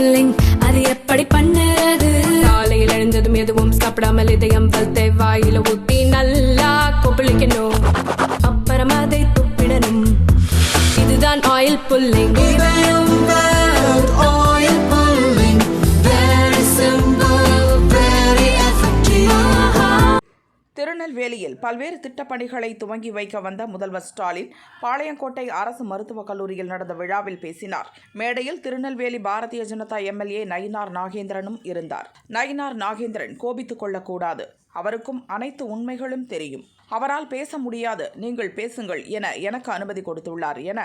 Pulling அது எப்படி பண்ணுறது? காலையில் எழுந்ததும் எதுவும் சாப்பிடாமல் இதயம் வளர்த்தை வாயில ஊத்தி நல்லா கொப்பளிக்கணும், அப்புறம் அதை துப்பிடணும். இதுதான் ஆயில் புல்லிங். திருநெல்வேலியில் பல்வேறு திட்டப்பணிகளை துவங்கி வைக்க வந்த முதல்வர் ஸ்டாலின் பாளையங்கோட்டை அரசு மருத்துவக் கல்லூரியில் நடந்த விழாவில் பேசினார். மேடையில் திருநெல்வேலி பாரதிய ஜனதா எம்எல்ஏ நயினார் நாகேந்திரனும் இருந்தார். நயினார் நாகேந்திரன் கோபித்துக் கொள்ளக்கூடாது, அவருக்கும் அனைத்து உண்மைகளும் தெரியும், அவரால் பேச முடியாது, நீங்கள் பேசுங்கள் என எனக்கு அனுமதி கொடுத்துள்ளார் என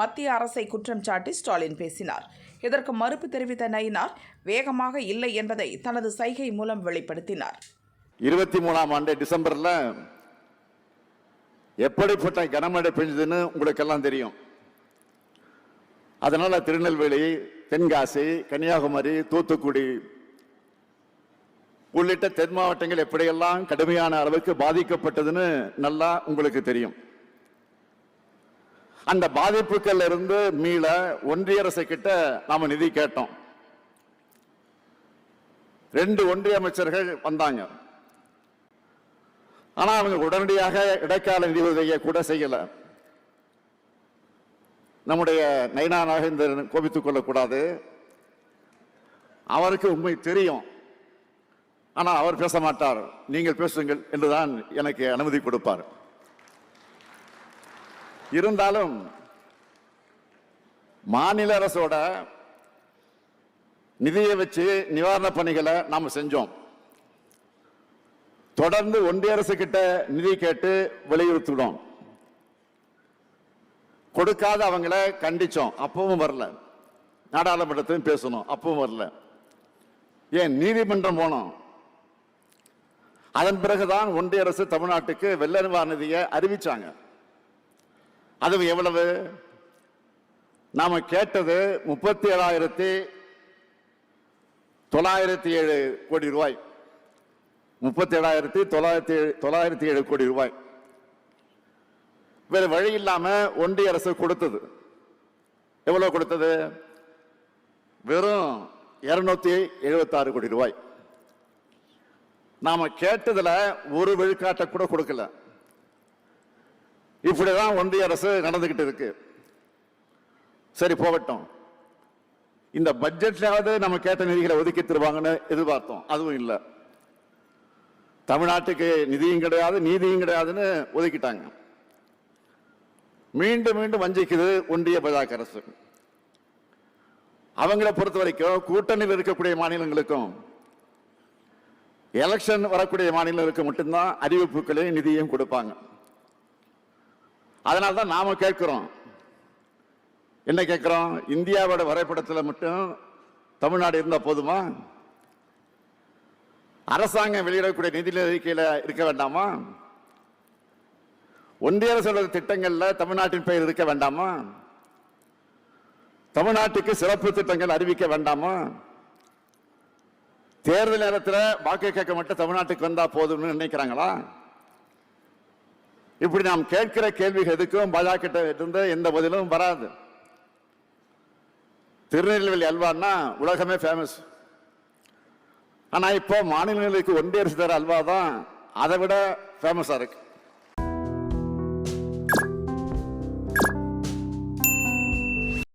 மத்திய அரசை குற்றம் சாட்டி ஸ்டாலின் பேசினார். இதற்கு மறுப்பு தெரிவித்த நயினார் வேகமாக இல்லை என்பதை தனது சைகை மூலம் வெளிப்படுத்தினார். 23ஆம் ஆண்டு டிசம்பர்ல எப்படிப்பட்ட கனமழை பெஞ்சதுன்னு உங்களுக்கு எல்லாம் தெரியும். அதனால திருநெல்வேலி, தென்காசி, கன்னியாகுமரி, தூத்துக்குடி உள்ளிட்ட தென் மாவட்டங்கள் எப்படியெல்லாம் கடுமையான அளவுக்கு பாதிக்கப்பட்டதுன்னு நல்லா உங்களுக்கு தெரியும். அந்த பாதிப்புகள் இருந்து மீள ஒன்றிய அரசு கிட்ட நாம நிதி கேட்டோம். 2 ஒன்றிய அமைச்சர்கள் வந்தாங்க. ஆனா அவங்க உடனடியாக இடைக்கால நிதி உதவியை கூட செய்யல. நம்முடைய நயினார் நாகேந்திரன் கோபித்துக் கொள்ளக்கூடாது, அவருக்கு உண்மை தெரியும், ஆனா அவர் பேச மாட்டார், நீங்கள் பேசுங்கள் என்றுதான் எனக்கு அனுமதி கொடுப்பார். இருந்தாலும் மாநில அரசோட நிதியை வச்சு நிவாரண பணிகளை நாம செஞ்சோம். தொடர்ந்து ஒன்றிய அரசு கிட்ட நிதி கேட்டு வலியுறுத்தினோம். கொடுக்காத அவங்கள கண்டிச்சோம், அப்பவும் வரல. நாடாளுமன்றத்திலும் பேசணும், அப்பவும் வரல. ஏன் நீதிமன்றம் போனோம். அதன் பிறகுதான் ஒன்றிய அரசு தமிழ்நாட்டுக்கு வெள்ள நிவாரண நிதியை அறிவிச்சாங்க. அது எவ்வளவு? நாம கேட்டது 37,907 கோடி ரூபாய். 37,907 கோடி ரூபாய். வேற வழி இல்லாம ஒன்றிய அரசு கொடுத்தது. எவ்வளவு கொடுத்தது? வெறும் 276 கோடி ரூபாய். நாம கேட்டதுல ஒரு விழுக்காட்ட கூட கொடுக்கல. இப்படிதான் ஒன்றிய அரசு நடந்துகிட்டு இருக்கு. சரி போகட்டும், இந்த பட்ஜெட்லாவது நம்ம கேட்ட நிதிகளை ஒதுக்கி தருவாங்கன்னு எதிர்பார்த்தோம், அதுவும் இல்லை. தமிழ்நாட்டுக்கு நிதியும் கிடையாது, நீதியும் கிடையாதுன்னு ஒதுக்கிட்டாங்க. மீண்டும் மீண்டும் வஞ்சிக்குது ஒன்றிய பாஜக அரசு. அவங்களை பொறுத்த வரைக்கும் கூட்டணியில் இருக்கக்கூடிய மாநிலங்களுக்கும் எலெக்ஷன் வரக்கூடிய மாநிலங்களுக்கு மட்டும்தான் அறிவிப்புகளையும் நிதியும் கொடுப்பாங்க. அதனால்தான் நாம கேட்கிறோம். என்ன கேட்கிறோம்? இந்தியாவோட வரைபடத்தில் மட்டும் தமிழ்நாடு இருந்தா போதுமா? அரசாங்கம் வெளியிடக்கூடிய நிதி அறிக்கையில இருக்க வேண்டாமா? ஒன்றிய அரசு திட்டங்கள்ல தமிழ்நாட்டின் பெயர் இருக்க வேண்டாமா? தமிழ்நாட்டுக்கு சிறப்பு திட்டங்கள் அறிவிக்க வேண்டாமா? தேர்தல் நேரத்தில் வாக்கு கேட்க மட்டும் தமிழ்நாட்டுக்கு வந்தா போதும்னு நினைக்கிறாங்களா? இப்படி நாம் கேட்கிற கேள்விகள் எதுக்கும் பாஜக இருந்து எந்த பதிலும் வராது. திருநெல்வேலி அல்வான்னா உலகமே ஃபேமஸ். ஆனா இப்போ மாநிலங்களுக்கு ஒன்றிய அரசு தர அல்வா தான் அதை விட ஃபேமஸா இருக்கு.